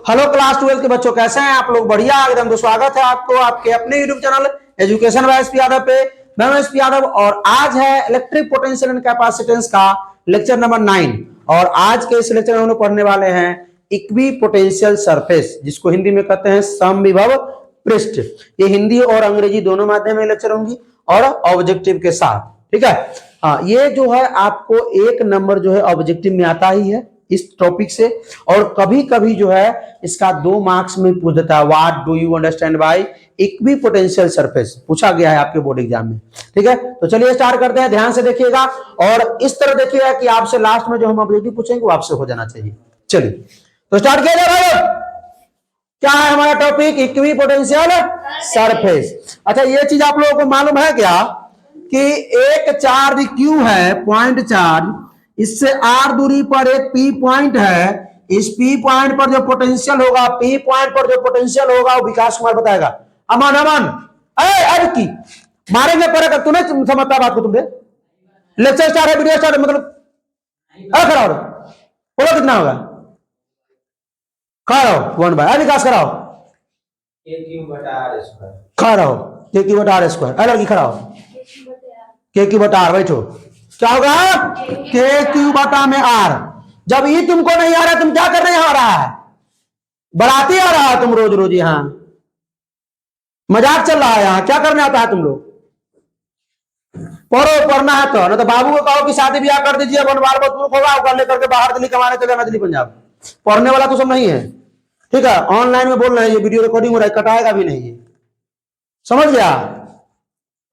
Hello class 12 के बच्चों, कैसे हैं आप लोग? बढ़िया एकदम। तो स्वागत है आपको आपके अपने YouTube channel education by SP Yadav पे। मैं हूं एसपी यादव और आज है इलेक्ट्रिक पोटेंशियल एंड कैपेसिटेंस का लेक्चर नंबर 9। और आज के इस लेक्चर में हम लोग पढ़ने वाले हैं इक्वी पोटेंशियल सरफेस, जिसको हिंदी में कहते हैं समविभव पृष्ठ। ये हिंदी और अंग्रेजी दोनों माध्यम में लेक्चर होंगी और ऑब्जेक्टिव के साथ, ठीक है। हाँ, ये जो है आपको 1 नंबर जो है ऑब्जेक्टिव में आता ही है इस टॉपिक से, और कभी कभी जो है इसका 2 मार्क्स में पूछ देता है। What do you understand by equi potential surface, पूछा गया है आपके बोर्ड एग्जाम में, ठीक है। तो चलिए स्टार्ट करते हैं, ध्यान से देखिएगा और इस तरह देखिएगा कि आपसे लास्ट में जो हम ऑब्जेक्टिव पूछेंगे वो आपसे हो जाना चाहिए। चलिए तो स्टार्ट किया जाए भाई। क्या है हमारा टॉपिक? Equi potential surface. अच्छा, ये चीज आप लोगों को मालूम है क्या कि एक चार्ज Q है, पॉइंट चार्ज, इससे R दूरी पर एक P पॉइंट है। इस P पॉइंट पर जो पोटेंशियल होगा, P पॉइंट पर जो पोटेंशियल होगा वो विकास कुमार बताएगा। अमन अमन अब की मारेंगे पर तूने समझता बात को? तुमने लेक्चर स्टार्ट है, वीडियो स्टार्ट है, मतलब खड़ा हो, बोलो कितना होगा? खड़ा रहो, 1/, विकास कराओ, खड़ा रहो, KQ/R²। लड़की खड़ा हो, KQ/R, बैठो। क्या होगा? KQ/R। जब ये तुमको नहीं आ रहा, तुम क्या करने आ रहा है? बढ़ाते आ रहा है तुम रोज रोज। यहां मजाक चल रहा है, यहां क्या करने आता है तुम लोग? पढ़ो, पढ़ना है तो, ना तो बाबू को कहो कि शादी ब्याह कर दीजिए, बनवार मत होगा, कर लेकर के बाहर दिल्ली कमाने चले जाना, दिल्ली पंजाब। पढ़ने वाला तो सब नहीं है, ठीक है। ऑनलाइन में बोल रहे हैं, ये वीडियो रिकॉर्डिंग हो रहा है, कटाएगा भी नहीं, समझ गया?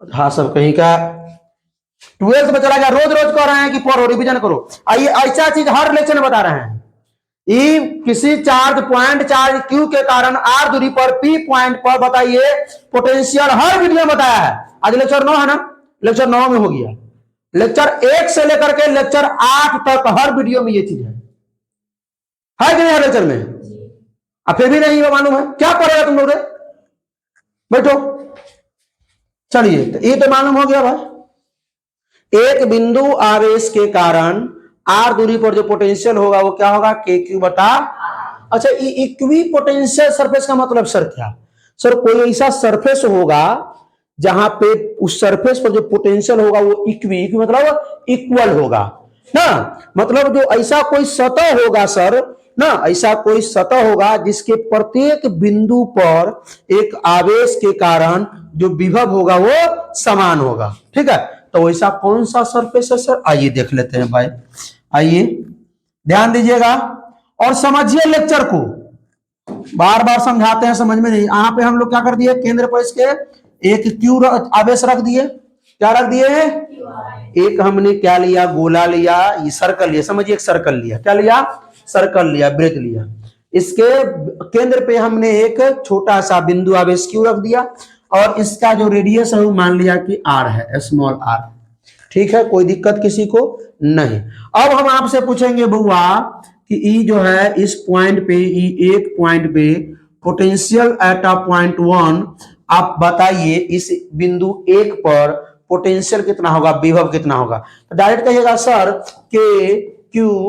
हाँ, सब कहीं का 12th में चला गया। रोज रोज कह रहे हैं कि पढ़ो, रिवीजन करो। आइए, ऐसा चीज हर लेक्चर में बता रहे हैं। किसी चार्ज पॉइंट चार्ज Q के कारण R दूरी पर P पॉइंट पर बताइए पोटेंशियल, हर वीडियो में बताया है। आज लेक्चर 9 है ना, लेक्चर 9 में हो गया। लेक्चर 1 से लेकर के लेक्चर 8 तक हर वीडियो में ये चीज है कि नहीं? लेक्चर में अब फिर भी नहीं वो मालूम है, क्या पढ़ेगा तुम लोग? बैठो, चलिए, तो ये तो मालूम हो गया भाई। एक बिंदु आवेश के कारण R दूरी पर जो पोटेंशियल होगा वो क्या होगा? KQ/R। अच्छा, इक्वी पोटेंशियल सरफेस का मतलब सर क्या? सर, कोई ऐसा सरफेस होगा जहां पे उस सरफेस पर जो पोटेंशियल होगा वो इक्वी मतलब इक्वल होगा ना। मतलब जो ऐसा कोई सतह होगा सर ना, ऐसा कोई सतह होगा जिसके प्रत्येक बिंदु पर एक आवेश के कारण जो विभव होगा वो समान होगा, ठीक है। तो वैसा कौन सा सरफेस है सर? आइए देख लेते हैं भाई, आइए ध्यान दीजिएगा और समझिए लेक्चर को। बार बार समझाते हैं, समझ में नहीं। यहाँ पे हम लोग क्या कर दिए, केंद्र पर इसके एक Q आवेश रख दिए। क्या रख दिए? एक हमने क्या लिया? गोला लिया, ये सर्कल लिया, समझिए एक सर्कल लिया। क्या लिया? सर्कल लिया, वृत्त लिया। इसके केंद्र पे हमने एक छोटा सा बिंदु आवेश Q रख दिया और इसका जो रेडियस है वो मान लिया कि R है, स्मॉल r, ठीक है। कोई दिक्कत किसी को नहीं। अब हम आपसे पूछेंगे बुआ कि ई जो है इस पॉइंट पे, ई एक पॉइंट पे पोटेंशियल एट अ पॉइंट 1, आप बताइए इस बिंदु 1 पर पोटेंशियल कितना होगा, विभव कितना होगा? तो डायरेक्ट कहिएगा सर KQ/R।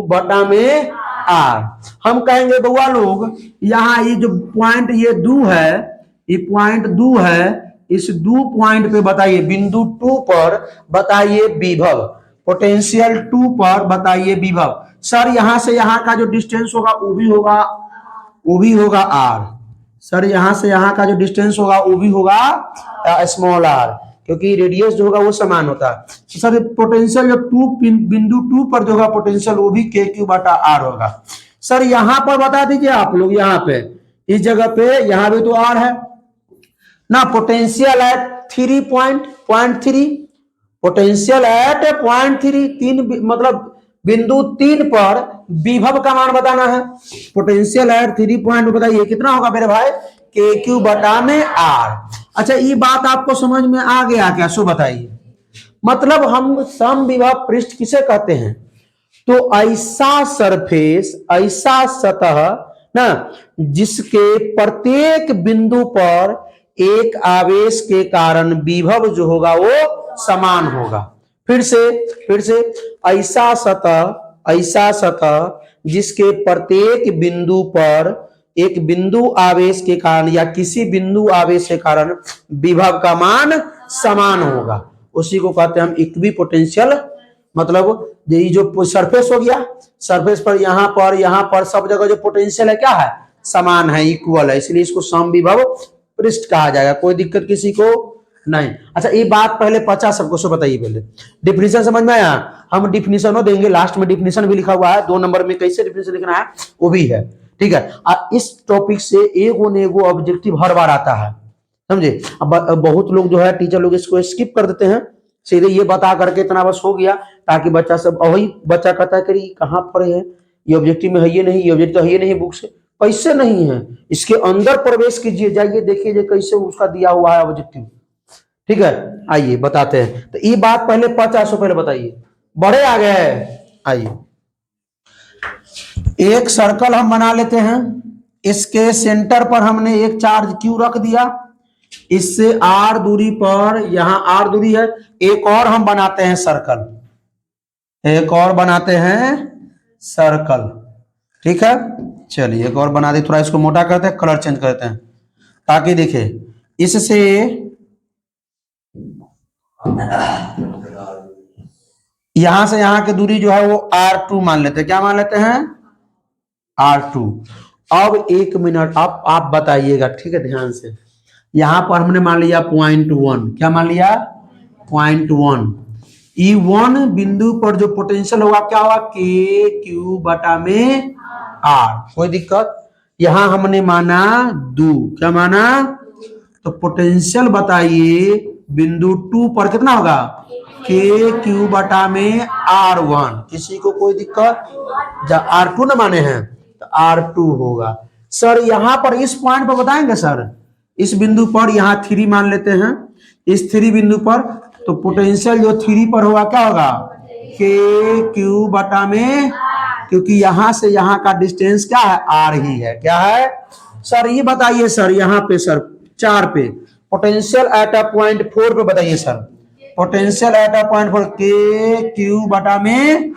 हम कहेंगे बुआ लोग, यहाँ ये जो पॉइंट ये दू है, ये पॉइंट दू है, इस दू पॉइंट पे बताइए, बिंदु 2 पर बताइए विभव, पोटेंशियल 2 पर बताइए विभव। सर, यहां से यहां का जो डिस्टेंस होगा वो भी होगा R। सर, यहां से यहां का जो डिस्टेंस होगा वो भी होगा स्मॉल r, क्योंकि रेडियस जो होगा वो समान होता है। तो सर, पोटेंशियल जो बिंदु 2 पर जो होगा पोटेंशियल वो भी KQ/R होगा। सर, यहां पर बता दीजिए आप लोग, यहाँ पे इस जगह पे यहाँ भी तो R है ना। पोटेंशियल एट 3.3, पोटेंशियल एट 0.3, मतलब बिंदु 3 पर विभव का मान बताना है। पोटेंशियल एट 3 पॉइंट बताइए कितना होगा मेरे भाई? KQ/R। अच्छा, ये बात आपको समझ में आ गया क्या? सो बताइए। मतलब हम समविभव पृष्ठ किसे कहते हैं? तो ऐसा सरफेस, ऐसा सतह ना, जिसके प्रत्येक बिंदु पर एक आवेश के कारण विभव जो होगा वो समान होगा। फिर से ऐसा सतह जिसके प्रत्येक बिंदु पर एक बिंदु आवेश के कारण या किसी बिंदु आवेश के कारण विभव का मान समान होगा, उसी को कहते हैं हम इक्वी पोटेंशियल। मतलब ये जो सरफेस हो गया, सरफेस पर यहाँ पर सब जगह जो पोटेंशियल है क्या है, समान है, इक्वल है, इसलिए इसको समविभव पृष्ठ कहा जाएगा। कोई दिक्कत किसी को नहीं। अच्छा ये बात पहले 50 सबको से बताइए, पहले डिफिनीशन समझ में आया। हम डिफिनीशन देंगे, लास्ट में डिफिनीशन भी लिखा हुआ है, 2 नंबर में कैसे डिफिनीशन लिखना है वो भी है, ठीक है। इस टॉपिक से एगो न एगो ऑब्जेक्टिव हर बार आता है, समझे। अब बहुत लोग जो है टीचर लोग इसको स्किप कर देते हैं, सीधे ये बता करके इतना बस हो गया, ताकि बच्चा सब वही बच्चा कहता है कि कहाँ पर है ये ऑब्जेक्टिव में, है ये नहीं, ये ऑब्जेक्टिव है ये नहीं, बुक से कैसे नहीं है, इसके अंदर प्रवेश कीजिए, जाइए देखिए कैसे उसका दिया हुआ है ऑब्जेक्टिव, ठीक है। आइए बताते हैं, तो ये बात पहले 50 पहले बताइए, बड़े आ गए। आइए एक सर्कल हम बना लेते हैं, इसके सेंटर पर हमने एक चार्ज क्यू रख दिया, इससे r दूरी पर, यहां r दूरी है, एक और हम बनाते हैं सर्कल, एक और बनाते हैं सर्कल, ठीक है। चलिए एक और बना दे, थोड़ा इसको मोटा करते हैं, कलर चेंज करते हैं, ताकि देखे इससे यहां से यहां की दूरी जो है वो r2 मान लेते हैं, क्या मान लेते हैं, r2। अब 1 मिनट आप बताइएगा, ठीक है, ध्यान से। यहां पर हमने मान लिया 0.1, क्या मान लिया 0.1। E1 बिंदु पर जो पोटेंशियल होगा क्या होगा, के क्यू बटा में r, कोई दिक्कत। यहां हमने माना 2, क्या माना, तो पोटेंशियल बताइए बिंदु 2 पर कितना होगा, के क्यू बटा में r1, किसी को कोई दिक्कत, जब r2 न माने हैं तो r2 होगा। सर यहां पर इस पॉइंट पर बताएंगे सर, इस बिंदु पर यहां 3 मान लेते हैं, इस 3 बिंदु पर, तो पोटेंशियल जो 3 पर होगा क्या होगा, के क्यू बटा में, क्योंकि यहां से यहां का डिस्टेंस क्या है, r ही है, क्या है सर। ये बताइए सर, यहां पे सर 4 पे पोटेंशियल एट अ पॉइंट 4 पे बताइए sir, potential at a point 4 के क्यू बटा में,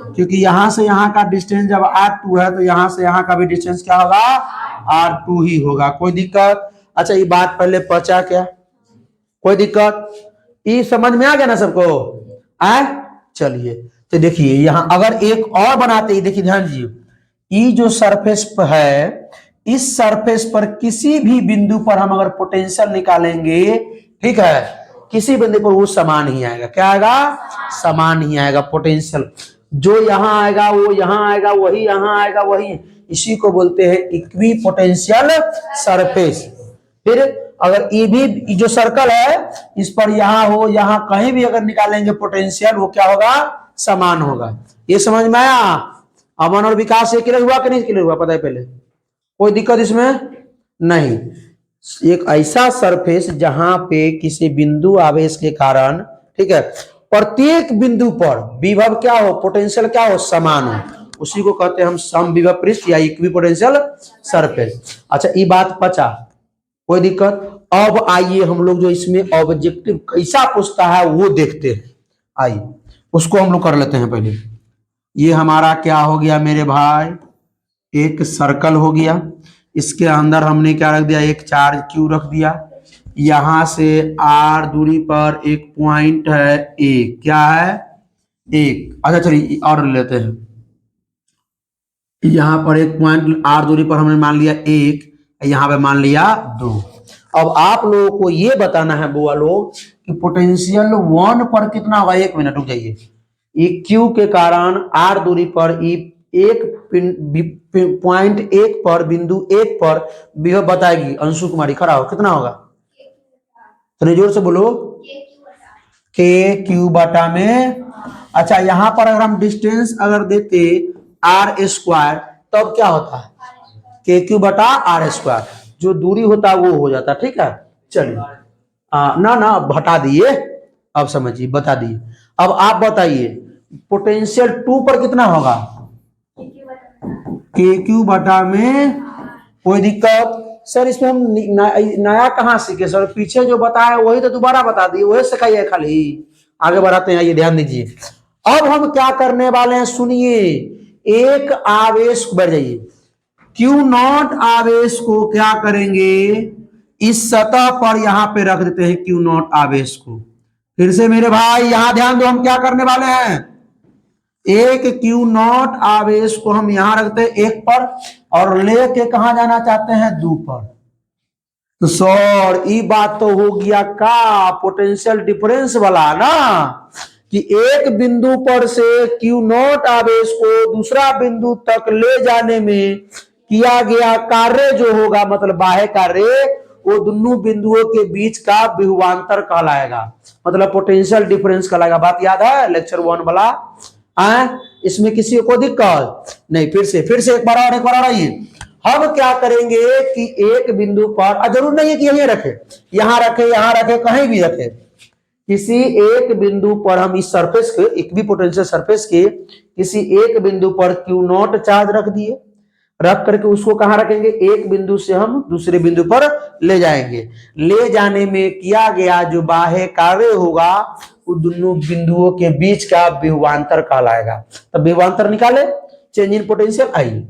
क्योंकि यहां से यहां का डिस्टेंस जब r2 है तो यहां से यहां का भी डिस्टेंस क्या होगा, r2 ही होगा, कोई दिक्कत। अच्छा ये बात पहले पचा क्या, कोई दिक्कत, ये समझ में आ गया ना सबको, आए। चलिए तो देखिए यहां अगर एक और बनाते ही, देखिए ध्यान दीजिए, ये जो सरफेस पर है, इस सरफेस पर किसी भी बिंदु पर हम अगर पोटेंशियल निकालेंगे, ठीक है, किसी बिंदु पर वो समान ही आएगा, क्या आएगा, समान ही आएगा पोटेंशियल, जो यहां आएगा वो यहां आएगा, वही यहां आएगा वही, इसी को बोलते हैं इक्वी पोटेंशियल सरफेस। फिर अगर ये भी जो सर्कल है, इस पर यहां हो यहां कहीं भी अगर निकालेंगे पोटेंशियल, वो क्या होगा, समान होगा। ये समझ में आया। अमन और विकास ये क्लियर हुआ कि नहीं क्लियर हुआ, पता है पहले, कोई दिक्कत इसमें नहीं। एक ऐसा सरफेस जहां पे किसी बिंदु आवेश के कारण, ठीक है, प्रत्येक बिंदु पर विभव क्या हो, पोटेंशियल क्या हो, समान हो, उसी को कहते हैं हम समविभव पृष्ठ या इक्वी पोटेंशियल सरफेस। अच्छा ये बात पचा, कोई दिक्कत। अब आइए हम लोग जो इसमें ऑब्जेक्टिव कैसा पूछता है वो देखते हैं, आइए उसको हम लोग कर लेते हैं पहले। ये हमारा क्या हो गया मेरे भाई, एक सर्कल हो गया, इसके अंदर हमने क्या रख दिया, एक चार्ज क्यू रख दिया, यहां से r दूरी पर एक पॉइंट है a, क्या है, एक। अच्छा चलिए और लेते हैं, यहां पर एक पॉइंट r दूरी पर हमने मान लिया 1, यहां पे मान लिया 2। अब आप लोगों को ये बताना है बुआ लोग कि पोटेंशियल 1 पर कितना होगा, 1 मिनट रुक जाइए, ये क्यू के कारण r दूरी पर एक पॉइंट 1 पर, बिंदु 1 पर विभव बताएगी, अंशु कुमारी खड़ा हो, कितना होगा, तो जोर से बोलो, के क्यू बटा में। अच्छा यहां पर अगर हम डिस्टेंस अगर देते r² तब क्या होता है, के क्यू बटा r², जो दूरी होता है वो हो जाता है, ठीक है। चलिए ना हटा दिए, अब समझिए, बता दिए। अब आप बताइए पोटेंशियल 2 पर कितना होगा, के क्यू बटा में, कोई दिक्कत। सर इसमें हम नया कहाँ सीखे सर, पीछे जो बताया वही तो दोबारा बता दिए, वही सिखाइए, खाली आगे बढ़ाते हैं, ये ध्यान दीजिए। अब हम क्या करने वाले हैं सुनिए, एक आवेश, बैठ जाइए, क्यू नॉट आवेश को क्या करेंगे, इस सतह पर यहां पे रख देते हैं क्यू नॉट आवेश को। फिर से मेरे भाई यहां ध्यान दो, हम क्या करने वाले हैं, एक क्यू नॉट आवेश को हम यहां रखते हैं एक पर और लेके कहां जाना चाहते हैं, दो पर। तो सर ये बात तो हो गया का पोटेंशियल डिफरेंस वाला ना, कि एक बिंदु पर से क्यू नॉट आवेश को दूसरा बिंदु तक ले जाने में किया गया कार्य जो होगा, मतलब बाह्य कार्य, वो दोनों बिंदुओं के बीच का विभवांतर कहलाएगा, मतलब पोटेंशियल डिफरेंस कहलाएगा। बात याद है लेक्चर 1 वाला? इसमें किसी को दिक्कत नहीं? फिर से एक बार और आइए। हम क्या करेंगे कि एक बिंदु पर, जरूर नहीं है कि यहीं रखे, यहां रखे, कहीं भी रखे, किसी एक बिंदु पर हम इस सरफेस के इक्विपोटेंशियल सरफेस के किसी एक बिंदु पर क्यू नॉट चार्ज रख दिए, रख करके उसको कहां रखेंगे, एक बिंदु से हम दूसरे बिंदु पर ले जाएंगे। ले जाने में किया गया जो बाह्य कार्य होगा वो दोनों बिंदुओं के बीच का विभवांतर कहलाएगा। तब विभवांतर निकाले, चेंज इन पोटेंशियल। आइए,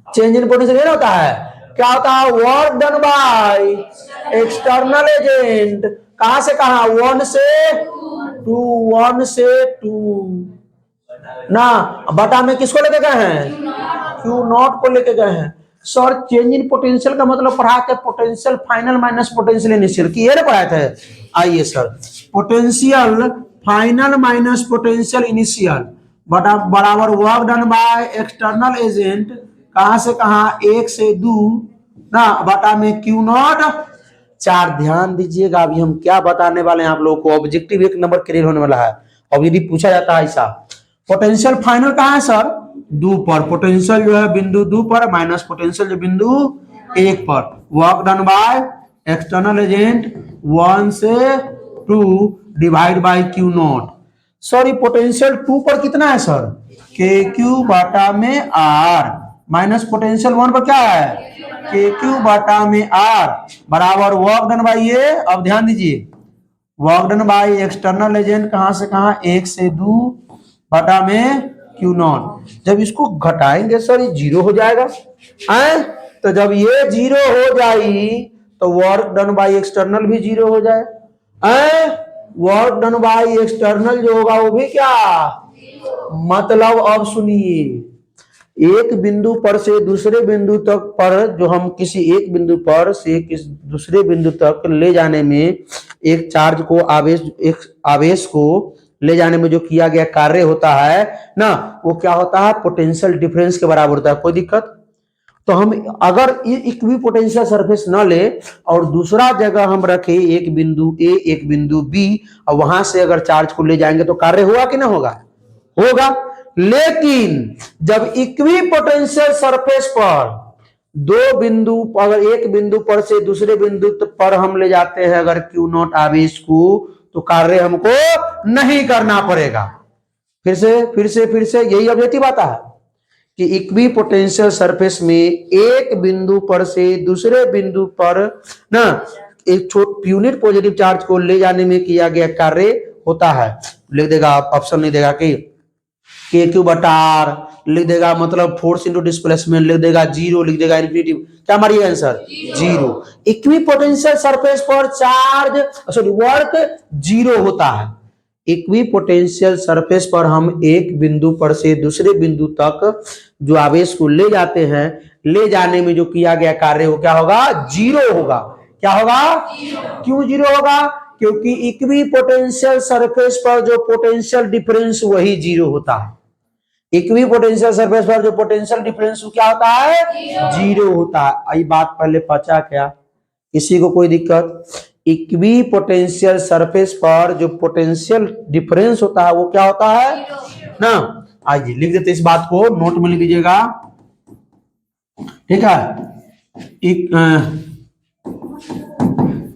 चेंज इन पोटेंशियल होता है, क्या होता है, work done by external agent, कहां से कहां, 1 से 2 ना, बटा में किसको लेके गए हैं, क्यू नॉट को लेके गए हैं। सर चेंज इन पोटेंशियल का मतलब पढ़ा के potential final minus potential initial की ये ना पढ़ाए थे। आइए sir, potential final minus potential initial बराबर work done by external agent, कहां से कहां, 1 से 2 ना, बटा में क्यू नॉट चार्ज। ध्यान दीजिएगा अभी हम क्या बताने वाले हैं आप लोगों को, ऑब्जेक्टिव 1 नंबर क्लियर होने वाला है। अब यदि पूछा जाता है ऐसा, पोटेंशियल फाइनल कहां है सर, 2 पर, पोटेंशियल जो है बिंदु 2 पर माइनस पोटेंशियल जो बिंदु 1 पर, work done by external agent 1 से 2 divide by Q not. Sorry potential 2 पर कितना है सर, के क्यू बाटा में आर, माइनस पोटेंशियल 1 पर क्या है, के क्यू बाटा में आर, बराबर वर्क डन बाय ये, अब ध्यान दीजिए, work done by external agent कहां से कहां, 1 से 2 बटा में क्यू नॉट। जब इसको घटाएंगे सर ये 0 हो जाएगा, तो जब ये 0 हो जाए तो वर्क डन बाय एक्सटर्नल भी 0 हो जाए, वर्क डन बाय एक्सटर्नल जो होगा वो भी क्या, मतलब अब सुनिए, एक बिंदु पर से दूसरे बिंदु तक पर, जो हम किसी एक बिंदु पर से दूसरे बिंदु तक ले जाने में एक चार्ज को एक आवेश को ले जाने में जो किया गया कार्य होता है ना, वो क्या होता है, पोटेंशियल डिफरेंस के बराबर होता है। कोई दिक्कत? तो हम अगर इक्वी पोटेंशियल सरफेस न ले और दूसरा जगह हम रखे एक बिंदु ए एक बिंदु बी और वहां से अगर चार्ज को ले जाएंगे तो कार्य होगा कि ना होगा, होगा। लेकिन जब इक्वी पोटेंशियल सरफेस पर दो बिंदु, अगर एक बिंदु पर से दूसरे बिंदु पर हम ले जाते हैं अगर क्यू नॉट आवेश को, तो कार्य हमको नहीं करना पड़ेगा। फिर से यही ऑब्जेक्टिव आता है कि इक्वी पोटेंशियल सरफेस में एक बिंदु पर से दूसरे बिंदु पर ना एक यूनिट पॉजिटिव चार्ज को ले जाने में किया गया कार्य होता है। लिख देगा, ऑप्शन नहीं देगा कि के क्यू बटा आर, लिख देगा मतलब फोर्स इंटू डिस्प्लेसमेंट, लिख देगा 0, लिख देगा इन्फिनिटी। क्या हमारी आंसर 0। इक्वी पोटेंशियल सरफेस पर चार्ज सॉरी वर्क 0 होता है। इक्वी पोटेंशियल सरफेस पर हम एक बिंदु पर से दूसरे बिंदु तक जो आवेश को ले जाते हैं, ले जाने में जो किया गया कार्य हो क्या होगा, 0 होगा। क्या होगा, क्यों 0 होगा, क्योंकि इक्वी पोटेंशियल सरफेस पर जो पोटेंशियल डिफरेंस वही 0 होता है। इक्वी पोटेंशियल सरफेस पर जो पोटेंशियल डिफरेंस क्या होता है, 0 होता है। आई बात पहले पचा क्या, किसी को कोई दिक्कत? इक्वी पोटेंशियल सरफेस पर जो पोटेंशियल डिफरेंस होता है वो क्या होता है ना। आइए लिख देते इस बात को, नोट में लिख लीजिएगा, ठीक है।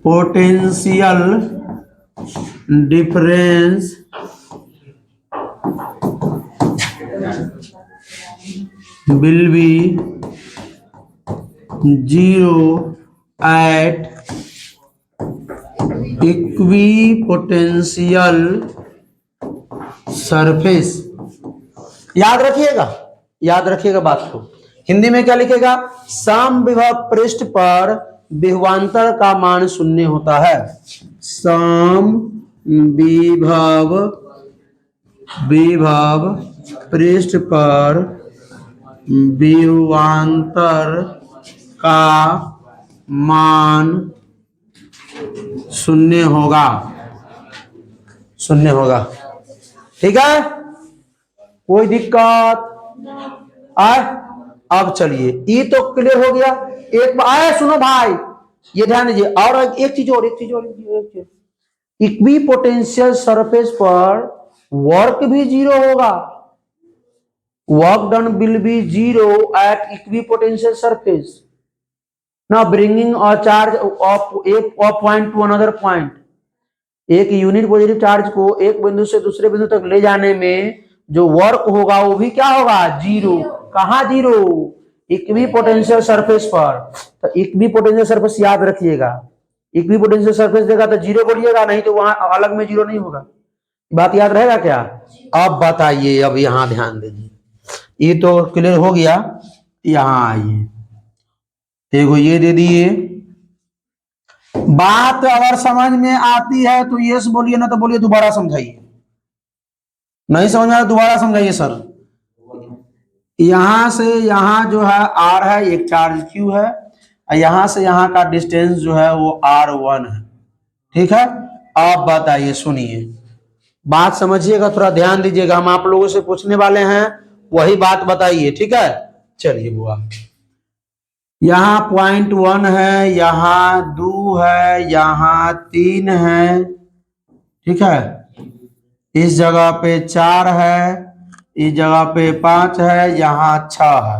Potential difference will be 0 at equipotential surface। याद रखिएगा बात को, हिंदी में क्या लिखेगा? समविभव पृष्ठ पर विभवांतर का मान शून्य होता है। समविभव पृष्ठ पर विभवांतर का मान शून्य होगा, ठीक है। कोई दिक्कत आए? अब चलिए, ये तो क्लियर हो गया। एक आए सुनो भाई, ये ध्यान दीजिए। और एक चीज और इक्वी पोटेंशियल सरफेस पर वर्क भी जीरो होगा। Work done will be zero at equipotential surface. Now bringing a charge of a point to another point, एक यूनिट पॉजिटिव चार्ज को एक बिंदु से दूसरे बिंदु तक ले जाने में जो वर्क होगा वो भी क्या होगा? जीरो। कहाँ जीरो? इक्वी पोटेंशियल सरफेस पर। तो इक्वी पोटेंशियल सरफेस याद रखिएगा, इक्वी पोटेंशियल सरफेस देगा तो जीरो बोलिएगा, नहीं तो वहां अलग में जीरो नहीं होगा। बात याद रहेगा क्या? अब बताइए, अब यहां ध्यान दीजिए, ये तो क्लियर हो गया। यहां आइए, देखो ये दे दिए। बात अगर समझ में आती है तो यस बोलिए, ना तो बोलिए दोबारा समझाइए। नहीं समझ में आया दोबारा समझाइए सर। यहां से यहां जो है आर है, एक चार्ज क्यू है, और यहां से यहां का डिस्टेंस जो है वो R1 है, ठीक है। अब बताइए, सुनिए, बात समझिएगा, थोड़ा ध्यान दीजिएगा। हम आप लोगों से पूछने वाले हैं, वही बात बताइए, ठीक है। चलिए बुआ, यहाँ 0.1 है, यहाँ 2 है, यहाँ 3 है, ठीक है। इस जगह पे 4 है, इस जगह पे 5 है, यहाँ 6 है।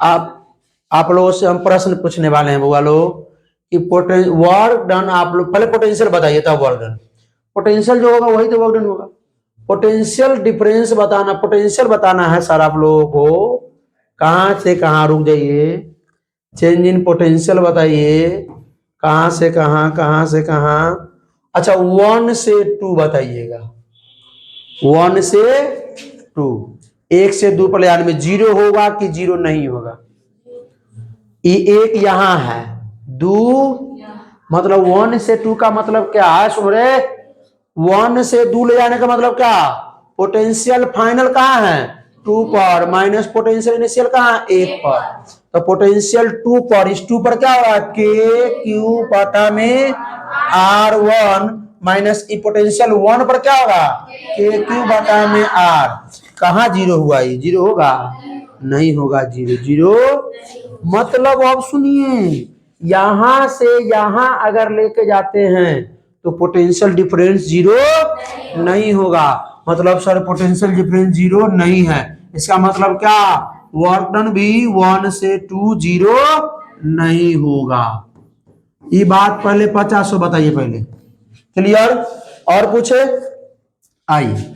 अब आप लोगों से हम प्रश्न पूछने वाले हैं बुआ लोग कि वर्क डन, आप लोग पहले पोटेंशियल बताइए तब वर्क डन। पोटेंशियल जो होगा वही तो वर्क डन होगा। पोटेंशियल डिफरेंस बताना, पोटेंशियल बताना है सर आप लोगों को। कहां से कहां, रुक जाइए, चेंज इन पोटेंशियल बताइए, कहां से कहां, कहां से कहां। अच्छा 1 से 2 बताइएगा, 1 से 2, 1 से 2 पर यानी में जीरो होगा कि जीरो नहीं होगा? ये एक यहां है, 2 मतलब 1 से 2 का मतलब क्या है? सुन रहे, 1 से 2 ले जाने का मतलब क्या? पोटेंशियल फाइनल कहां है? 2 पर, माइनस पोटेंशियल इनिशियल कहां? 1 पर। तो पोटेंशियल 2 पर, इस 2 पर क्या होगा? के क्यू बटा में R1 माइनस पोटेंशियल 1 पर क्या होगा? के क्यू बटा में R। कहां जीरो हुआ? ये जीरो होगा? नहीं होगा जीरो। जीरो मतलब, अब सुनिए, यहां से यहां अगर लेके जाते हैं तो पोटेंशियल डिफरेंस जीरो नहीं होगा। मतलब सर पोटेंशियल डिफरेंस जीरो नहीं है, इसका मतलब क्या? वर्क डन भी 1 से 2 जीरो नहीं होगा। ये बात पहले 50 बताइए पहले, क्लियर? और पूछे, आइए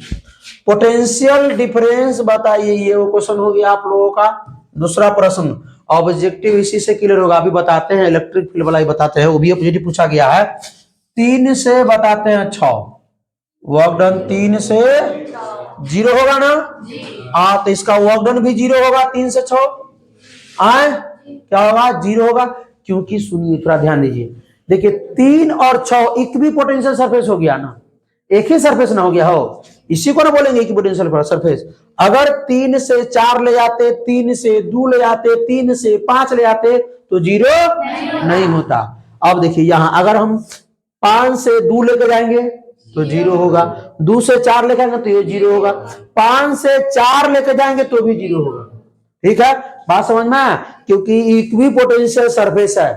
पोटेंशियल डिफरेंस बताइए। ये वो क्वेश्चन हो गया आप लोगों का। दूसरा प्रश्न ऑब्जेक्टिव इसी से क्लियर होगा, अभी बताते हैं। इलेक्ट्रिक फील्ड वाला ही बताते हैं, वो भी ऑब्जेक्टिव पूछा गया है। 3 से बताते हैं 6, वर्क डन 3 से जीरो होगा ना? हाँ, तो इसका वर्क डन भी जीरो होगा। 3 से 6 आए क्या होगा? जीरो होगा। क्योंकि सुनिए, थोड़ा ध्यान दीजिए, देखिए 3 और 6 इक्वी पोटेंशियल सरफेस हो गया ना, एक ही सरफेस ना हो गया हो, इसी को ना बोलेंगे इक्वी पोटेंशियल सरफेस। अगर 3 से 4 ले जाते, 3 से 2 ले जाते, 3 से 5 ले जाते तो जीरो नहीं होता। अब देखिए यहां अगर हम 5 से 2 लेकर जाएंगे तो जीरो होगा, 2 से 4 लेकर जाएंगे तो ये जीरो होगा, 5 से 4 लेकर जाएंगे तो भी जीरो होगा। ठीक है, बात समझ में? क्योंकि इक्वी पोटेंशियल सरफेस है,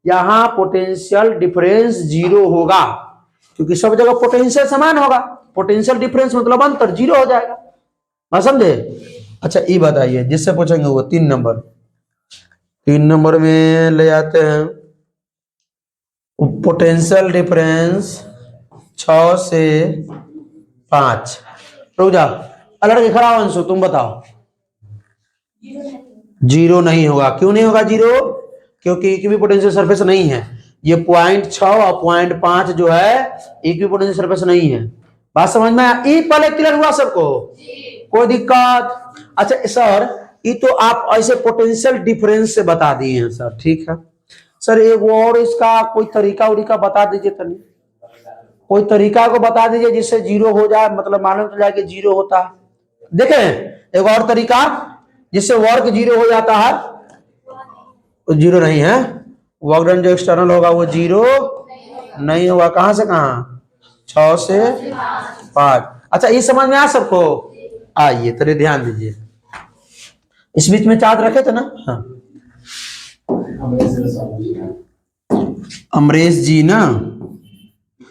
यहां पोटेंशियल डिफरेंस जीरो होगा, क्योंकि सब जगह पोटेंशियल समान होगा। पोटेंशियल डिफरेंस मतलब अंतर जीरो हो जाएगा, बात समझे? अच्छा ये बताइए, जिससे पूछेंगे वो 3 नंबर, 3 नंबर में ले जाते हैं पोटेंशियल डिफरेंस 6 से 5। रुक जा, लड़के खड़ा हो अंशु, तुम बताओ। जीरो नहीं होगा। क्यों नहीं होगा जीरो? क्योंकि इक्वी पोटेंशियल सरफेस नहीं है। ये 0.6 और 0.5 जो है इक्वी पोटेंशियल सरफेस नहीं है। बात समझ में? ई पहले क्लियर हुआ सबको? कोई दिक्कत? अच्छा सर ये तो आप ऐसे पोटेंशियल डिफरेंस से बता दिए हैं सर, ठीक है सर। एक और इसका कोई तरीका उरीका बता दीजिए तनी, कोई तरीका को बता दीजिए जिससे जीरो हो जाए, मतलब मालूम चल जाए कि जीरो होता है। देखें एक और तरीका जिससे वर्क जीरो हो जाता है, तो जीरो नहीं है, वर्क डन जो एक्सटर्नल होगा वो जीरो नहीं होगा। कहां से कहां, 6 से 5। अच्छा ये समझ में आ सबको, आइए थोड़े ध्यान दीजिए, इस बीच में चार्ज रखे थे ना। हाँ अमरेश जी ना,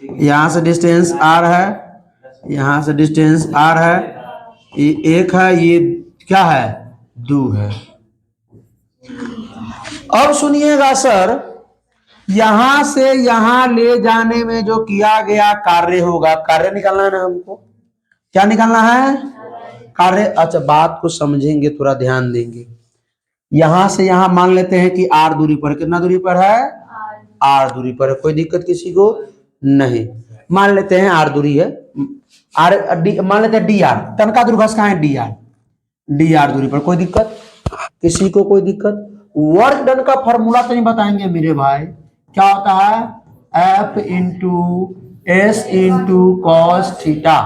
यहां से डिस्टेंस आर है, यहां से डिस्टेंस आर है, ये 1 है, ये क्या है 2 है। अब सुनिएगा सर, यहां से यहां ले जाने में जो किया गया कार्य होगा, कार्य निकालना है ना हमको, क्या निकालना है कार्य। अच्छा बात को समझेंगे, थोड़ा ध्यान देंगे। यहां से यहां मान लेते हैं कि आर दूरी पर, कितना दूरी पर है आर दूरी पर है, कोई दिक्कत किसी को नहीं। मान लेते हैं आर दूरी है, आर मान लेते हैं डी आर, तनका दूरघस कहां है डी आर दूरी पर, कोई दिक्कत किसी को, कोई दिक्कत। वर्क डन का फॉर्मूला तो नहीं बताएंगे मेरे भाई, क्या होता है F into S into cos theta,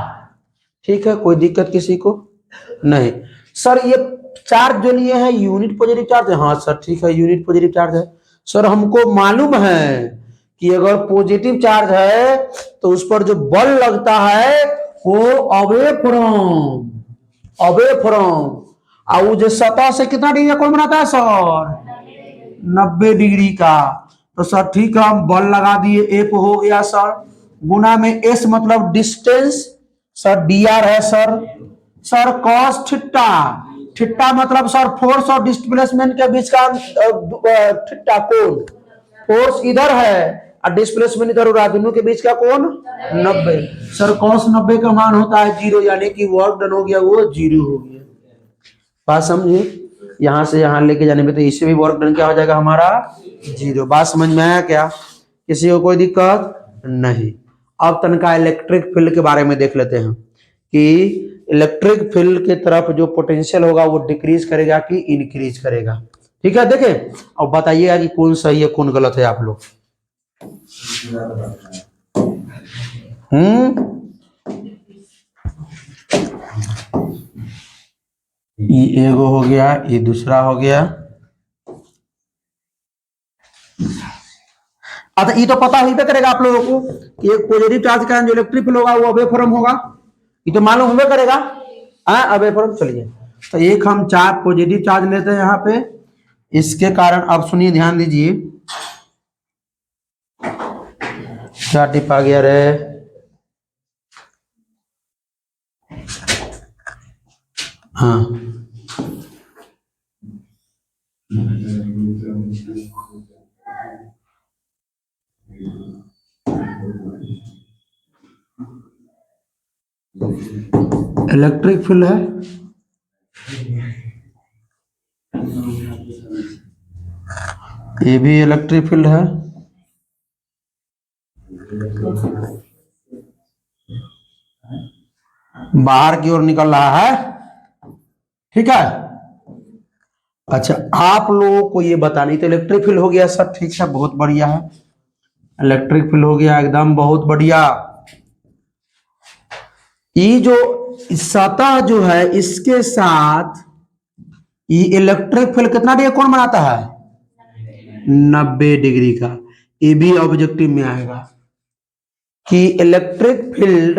ठीक है कोई दिक्कत किसी को नहीं। सर ये चार्ज जो लिए हैं यूनिट पॉजिटिव चार्ज है, हाँ सर ठीक है यूनिट पॉजिटिव चार्ज है। सर हमको मालूम है कि अगर पॉजिटिव चार्ज है तो उस पर जो बल लगता है वो अवे फ्रॉम और वो जो सतह से कितना डिग्री का कोण बनाता है सर 90 डिग्री का। तो सर ठीक है हम बल लगा दिए, एफ हो गया सर, गुना में एस मतलब डिस्टेंस, सर डी आर है सर कॉस थीटा, थीटा मतलब सर फोर्स और डिस्प्लेसमेंट के बीच का थीटा कोण, फोर्स इधर है और डिस्प्लेसमेंट इधर हो रहा है, दोनों के बीच का कोण 90। सर कॉस 90 का मान होता है 0, यानी कि वर्क डन हो गया वो 0 हो गया। बात समझिए, यहां से यहां लेके जाने में तो इससे भी वर्क डन क्या हो जाएगा हमारा 0। बात समझ में आया क्या, किसी को कोई दिक्कत नहीं। अब तनका इलेक्ट्रिक फील्ड के बारे में देख लेते हैं कि इलेक्ट्रिक फील्ड के तरफ जो पोटेंशियल होगा वो डिक्रीज करेगा कि इंक्रीज करेगा, ठीक है। देखें अब बताइएगा कि कौन सही है कौन गलत है आप लोग। ये एगो हो गया, ये दूसरा हो गया। अच्छा ये तो पता ही पे करेगा आप लोगों को कि एक पॉजिटिव चार्ज का जो इलेक्ट्रिक फील्ड होगा वो अवे फ्रॉम होगा, ये तो मालूम होगा करेगा अवे फ्रॉम। चलिए तो एक हम पॉजिटिव चार्ज लेते हैं यहाँ पे, इसके कारण अब सुनिए ध्यान दीजिए, क्या टिप आ गया रे, हाँ इलेक्ट्रिक फील्ड है, ये भी इलेक्ट्रिक फील्ड है, बाहर की ओर निकल रहा है, ठीक है। अच्छा आप लोगों को ये बतानी, तो इलेक्ट्रिक फील्ड हो गया सर, ठीक है बहुत बढ़िया है, इलेक्ट्रिक फील्ड हो गया एकदम बहुत बढ़िया। ये जो सतह जो है इसके साथ ये इलेक्ट्रिक फील्ड कितना डिग्री कोण बनाता है 90 डिग्री का। ये भी ऑब्जेक्टिव में आएगा कि इलेक्ट्रिक फील्ड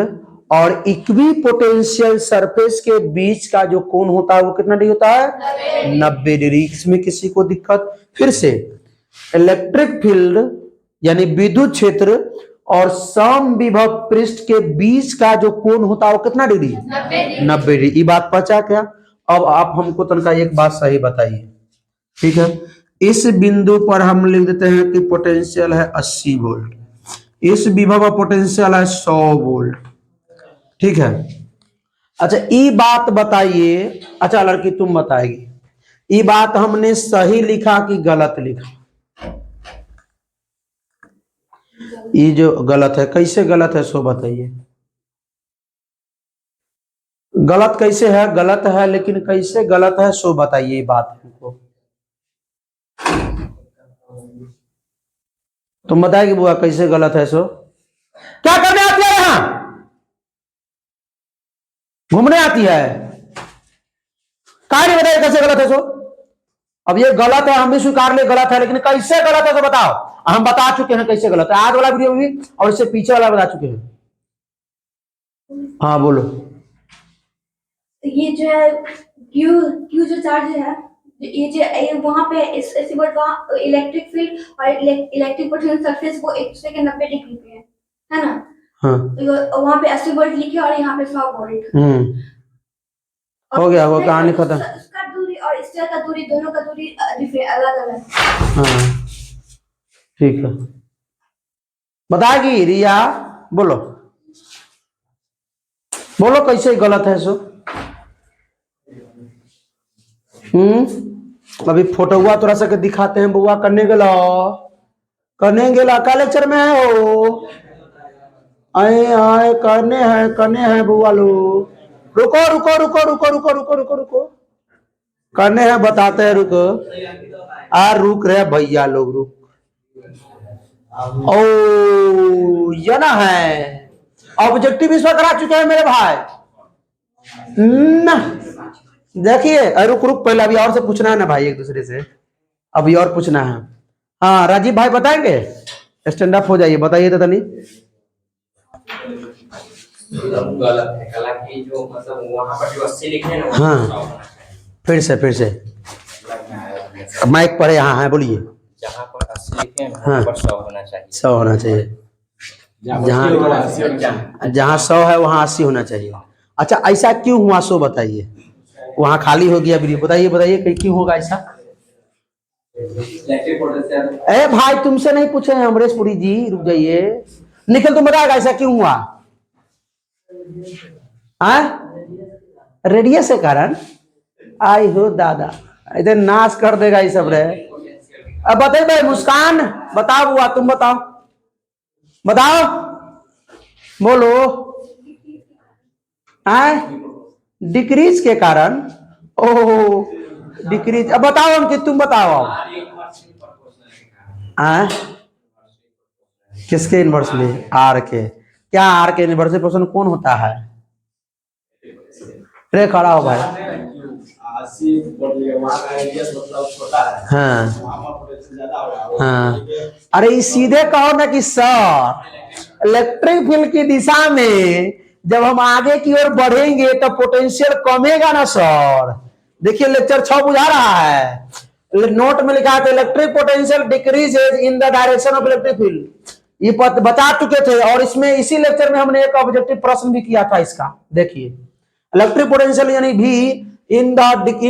और इक्वी पोटेंशियल सरफेस के बीच का जो कोण होता है वो कितना डिग्री होता है 90 डिग्री। इसमें किसी को दिक्कत, फिर से इलेक्ट्रिक फील्ड यानी विद्युत क्षेत्र और समविभव पृष्ठ के बीच का जो कोण होता है वो कितना डिग्री 90 डिग्री। ये बात पचा क्या। अब आप हमको तनका एक बात सही बताइए, ठीक है। इस बिंदु पर हम लिख देते हैं कि पोटेंशियल है 80 वोल्ट, इस विभव पोटेंशियल है 100 वोल्ट, ठीक है। अच्छा ये बात बताइए, अच्छा लड़की तुम बताएगी, ये बात हमने सही लिखा कि गलत लिखा। ये जो गलत है, कैसे गलत है सो बताइए। गलत कैसे है? गलत है, लेकिन कैसे गलत है सो बताइए बात हमको। तुम बताएगी बुआ कैसे गलत है सो? क्या करने आती है यहाँ? घूमने आती है? कहा नहीं बताइए कैसे गलत है सो? अब ये गलत है, हम भी स्वीकार ले गलत है, लेकिन कैसे गलत है तो बताओ। हम बता चुके हैं कैसे गलत है, आज वाला वीडियो में भी और इससे पीछे वाला बता चुके हैं। हाँ बोलो। ये जो है क्यू क्यू जो चार्ज है, ये जो वहां पे ऐसी वर्ड वहां इलेक्ट्रिक फील्ड और इलेक्ट्रिक पोटेंशियल सरफेस वो एक दूसरे के 90 डिग्री पे है ना? हाँ तो वहां पे 80 वोल्ट लिखे और यहाँ पे 100 वोल्ट। हो गया, वो कहानी खत्म। उसका दूरी और स्टेयर का दूरी, दोनों का दूरी अलग अलग। हाँ ठीक है, बताएगी रिया। बोलो बोलो कैसे गलत है सो? अभी फोटो हुआ थोड़ा सा के दिखाते हैं बुआ। करने गेला का लेक्चर में है हो? आए आए करने हैं बुआ लो। रुको रुको रुको रुको रुको रुको रुको रुको, करने हैं बताते हैं, रुको। रुक रहे भैया लोग, रुक। ओ ये ना है ऑब्जेक्टिव, इस पर करा चुके हैं मेरे भाई ना। देखिए रुक रुक, पहले अभी और से पूछना है ना भाई, एक दूसरे से अभी और पूछना है। हाँ राजीव भाई बताएंगे? स्टैंड अप हो जाइए, बताइए तो तनी। गलत है कला की, जो मतलब वहां पर जो 80 लिखे हैं ना। हाँ फिर से माइक पर यहाँ है, बोलिए। जहां पर 80 लिखे हैं हाँ, वहां पर 100 होना चाहिए। 100 होना चाहिए। जहाँ 100 है वहाँ 80 होना चाहिए। अच्छा ऐसा क्यों हुआ सो बताइए। वहाँ खाली हो गया वीडियो, बताइए बताइए क्यों होगा ऐसा? ए भाई तुमसे नहीं पूछे हैं अमरीश पुरी जी, रुक जाइए। निखिल तुम बताएगा ऐसा क्यों हुआ? रेडियस के कारण? आई हो दादा, इधर नाश कर देगा ये सब रे। अब बताइए भाई, मुस्कान बताओ बुआ, तुम बताओ बताओ, बोलो। डिक्रीज के कारण? ओह डिक्रीज, अब बताओ अंकित तुम बताओ। किसके इन्वर्सली? आर के। क्या आर के इन्वर्सली पोर्शन कौन होता है? रे खड़ा हो भाई। हाँ हाँ, अरे सीधे कहो ना कि सर इलेक्ट्रिक फील्ड की दिशा में जब हम आगे की ओर बढ़ेंगे तो पोटेंशियल कमेगा ना सर। देखिए लेक्चर 6 बुझा रहा है, नोट में लिखा है electric potential decrease in the direction of electric field, ये बता चुके थे। और इसमें इसी लेक्चर में हमने एक ऑब्जेक्टिव प्रश्न भी किया था इसका। देखिए इलेक्ट्रिक पोटेंशियल यानी भी इन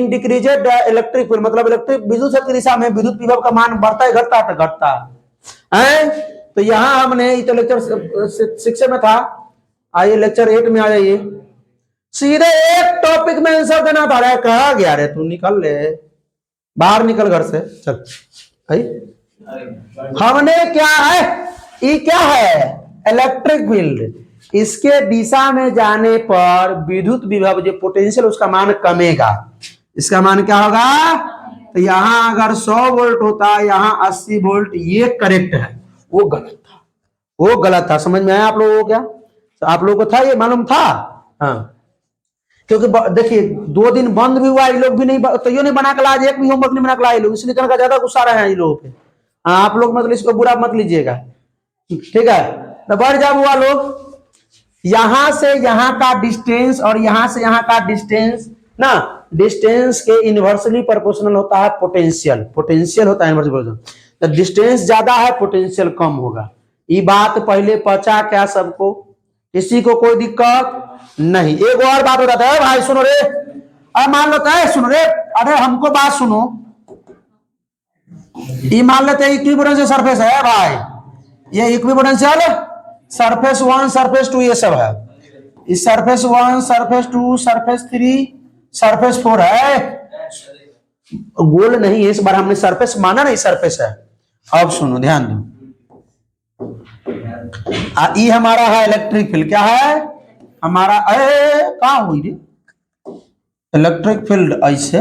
डिक्रीजेड इलेक्ट्रिक फील्ड, मतलब इलेक्ट्रिक विद्युत शक्ति की दिशा में विद्युत विभव का मान बढ़ता है घटता है? तो घटता है। तो यहाँ हमने तो लेक्चर 6 में था, आइए लेक्चर 8 में आ जाइए। सीधे एक टॉपिक में आंसर देना था। रे कहा गया रे तू, निकल ले बाहर, निकल घर से चल। हमने क्या है, ये क्या है? इलेक्ट्रिक फील्ड, इसके दिशा में जाने पर विद्युत विभव जो पोटेंशियल उसका मान कमेगा। इसका मान क्या होगा? तो यहाँ अगर 100 वोल्ट होता, यहाँ 80 वोल्ट, ये करेक्ट है, वो गलत था, वो गलत था। समझ में आया आप लोगों को? क्या आप लोगों को था ये मालूम था? हाँ, क्योंकि देखिए 2 दिन बंद भी हुआ, ये लोग भी नहीं तो ये नहीं बना के लाए, एक भी होमवर्क नहीं बना के लाए लोग, इसलिए का ज्यादा गुस्सा रहे हैं ये लोगों पे। हाँ आप लोग मतलब इसको बुरा मत लीजिएगा, ठीक है? तो बढ़ जाओ हुआ लोग, यहां से यहां का डिस्टेंस और यहां से यहां का डिस्टेंस ना, डिस्टेंस के इनवर्सली प्रोपोर्शनल होता है पोटेंशियल। पोटेंशियल होता है इनवर्सली प्रोपोर्शनल, तो डिस्टेंस ज्यादा है पोटेंशियल कम होगा। ये बात पहले पचा क्या सबको? किसी को कोई दिक्कत नहीं। एक और बात हो जाता है भाई, सुनो रे, अरे मान लेते हैं, सुनो रे, अरे हमको बात सुनो, ये मान लेते हैं इक्विपोटेंशियल सरफेस है भाई, ये इक्विपोटेंशियल सरफेस 1 सरफेस 2 ये सब है। इस सरफेस 1 सरफेस 2 सरफेस 3 सरफेस 4 है, गोल नहीं है इस बार, हमने सरफेस माना नहीं, सरफेस है। अब सुनो ध्यान दो, ये हमारा है इलेक्ट्रिक फील्ड, क्या है हमारा? कहाँ हुई रे? इलेक्ट्रिक फील्ड ऐसे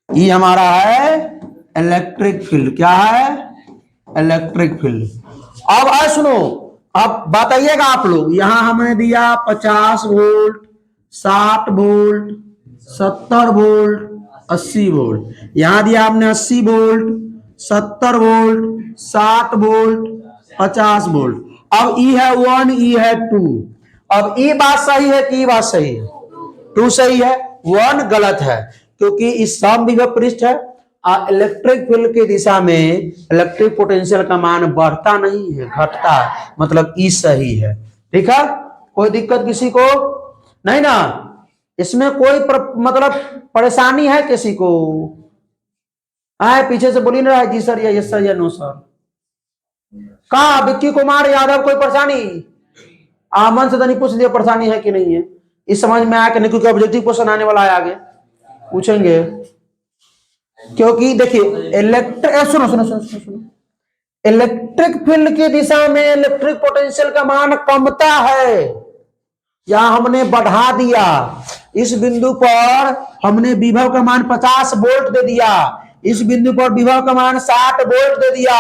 ये हमारा है इलेक्ट्रिक फील्ड। क्या है? Electric field. अब आए सुनो, अब बताइएगा आप लोग, यहां हमने दिया 50 वोल्ट, 60 वोल्ट, 70 वोल्ट, 80 वोल्ट। यहां दिया आपने 80 वोल्ट, 70 वोल्ट, 60 वोल्ट, 50 वोल्ट। अब ई है 1, ई है 2। अब ई बात सही है कि ई बात सही है? 2 सही है, 1 गलत है, क्योंकि इस सम विभव पृष्ठ है। इलेक्ट्रिक फील्ड की दिशा में इलेक्ट्रिक पोटेंशियल का मान बढ़ता नहीं है, घटता है, मतलब ई सही है। ठीक है, कोई दिक्कत किसी को नहीं ना? इसमें कोई मतलब परेशानी है किसी को? आए पीछे से बोली ना जी सर या यस सर या नो सर। कहा विक्की कुमार यादव कोई परेशानी? आमन से तो नहीं पूछ लिया परेशानी है कि नहीं है, इस समझ में आया कि नहीं? क्योंकि ऑब्जेक्टिव क्वेश्चन आने वाला है, आगे पूछेंगे। क्योंकि देखिए सुनो सुनो सुनो सुनो सुनो, इलेक्ट्रिक फील्ड की दिशा में इलेक्ट्रिक पोटेंशियल का मान कमता है। यहां हमने बढ़ा दिया, इस बिंदु पर हमने विभव का मान 50 वोल्ट दे दिया, इस बिंदु पर विभव का मान 60 वोल्ट दे दिया,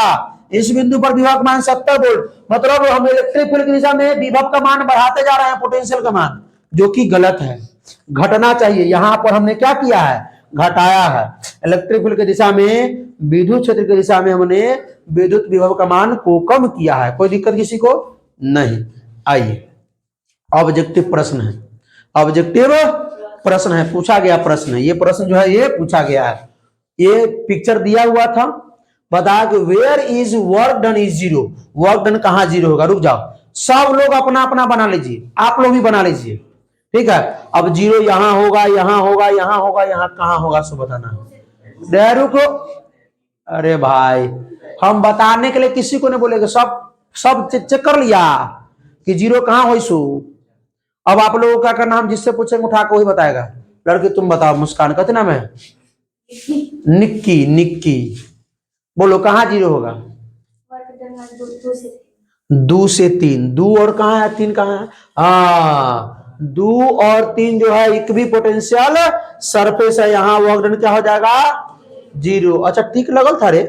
इस बिंदु पर विभव का मान 70 वोल्ट। मतलब हम इलेक्ट्रिक फील्ड की दिशा में विभव का मान बढ़ाते जा रहे हैं, पोटेंशियल का मान, जो कि गलत है, घटना चाहिए। यहां पर हमने क्या किया है? घटाया है। इलेक्ट्रिक फील्ड की दिशा में, विद्युत क्षेत्र की दिशा में हमने विद्युत विभव का मान को कम किया है। कोई दिक्कत किसी को नहीं? आइए, ऑब्जेक्टिव प्रश्न है, ऑब्जेक्टिव प्रश्न है, पूछा गया प्रश्न है। ये प्रश्न जो है ये पूछा गया है, ये पिक्चर दिया हुआ था, बता कि where is work done is zero. Work done कहां जीरो होगा? रुक जाओ, सब लोग अपना अपना बना लीजिए, आप लोग भी बना लीजिए। ठीक है, अब जीरो यहां होगा, यहां होगा, यहां होगा, यहां कहां होगा, सब बताना है। रुको, अरे भाई हम बताने के लिए किसी को नहीं बोलेंगे, सब चेक कर लिया कि जीरो कहां हो सो। अब आप लोगों को क्या करना, हम जिससे पूछेंगे उठा के वही बताएगा। लड़की तुम बताओ, मुस्कान कहते नाम है? निक्की, निक्की बोलो कहां जीरो होगा? 2 से 3, 2 और कहां है? 3 कहां है? हाँ, 2 और 3 जो है इक्वी पोटेंशियल सरफेस है, यहाँ वर्क डन क्या हो जाएगा? जीरो। अच्छा ठीक लगल था रे,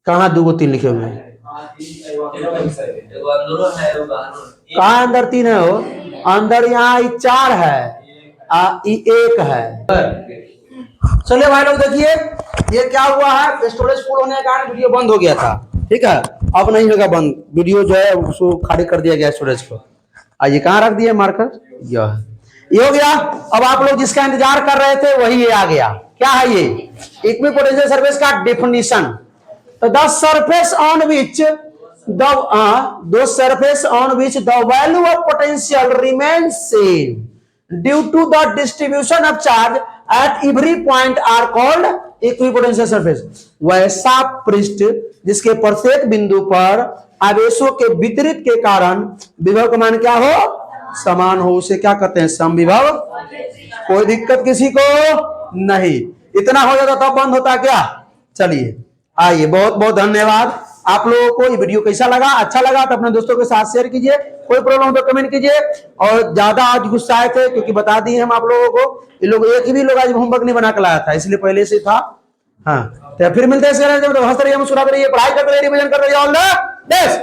कहाँ 2 3 लिखे हुए हैं? कहा अंदर 3 है? हो अंदर यहाँ 4 है, 1 है। चलिए भाई लोग देखिए, ये क्या हुआ है, स्टोरेज फुल होने के कारण वीडियो बंद हो गया था। ठीक है, अब नहीं होगा बंद, वीडियो जो है उसको खाली कर दिया गया स्टोरेज को। आइए कहाँ रख दिए मार्कर, ये हो गया। अब आप लोग जिसका इंतजार कर रहे थे वही ये आ गया। क्या है ये? इक्वी पोटेंशियल सरफेस का डेफिनेशन। तो the surface on which the surface on which the value of potential remains same due to the distribution of charge at every point are called equipotential surface. वैसा पृष्ठ जिसके प्रत्येक बिंदु पर आवेशों के वितरित के कारण विभव का मान क्या हो? समान हो, उसे क्या कहते हैं? समविभव। कोई दिक्कत किसी को नहीं? इतना हो जाता तब बंद होता क्या? चलिए आइए, बहुत बहुत धन्यवाद। आप लोगों को ये वीडियो कैसा लगा? अच्छा लगा तो अपने दोस्तों के साथ शेयर कीजिए, कोई प्रॉब्लम हो तो कमेंट कीजिए। और ज्यादा आज गुस्साए थे क्योंकि बता दिए हम आप लोगों को, ये लोग एक भी लोग आज होमवर्क नहीं बना के लाया था, इसलिए पहले से था। हाँ, तो फिर मिलते हैं, हंसते रहिए, मुस्कुराते रहिए, पढ़ाई करते रहिए, रिवीजन करते रहिए। All the best.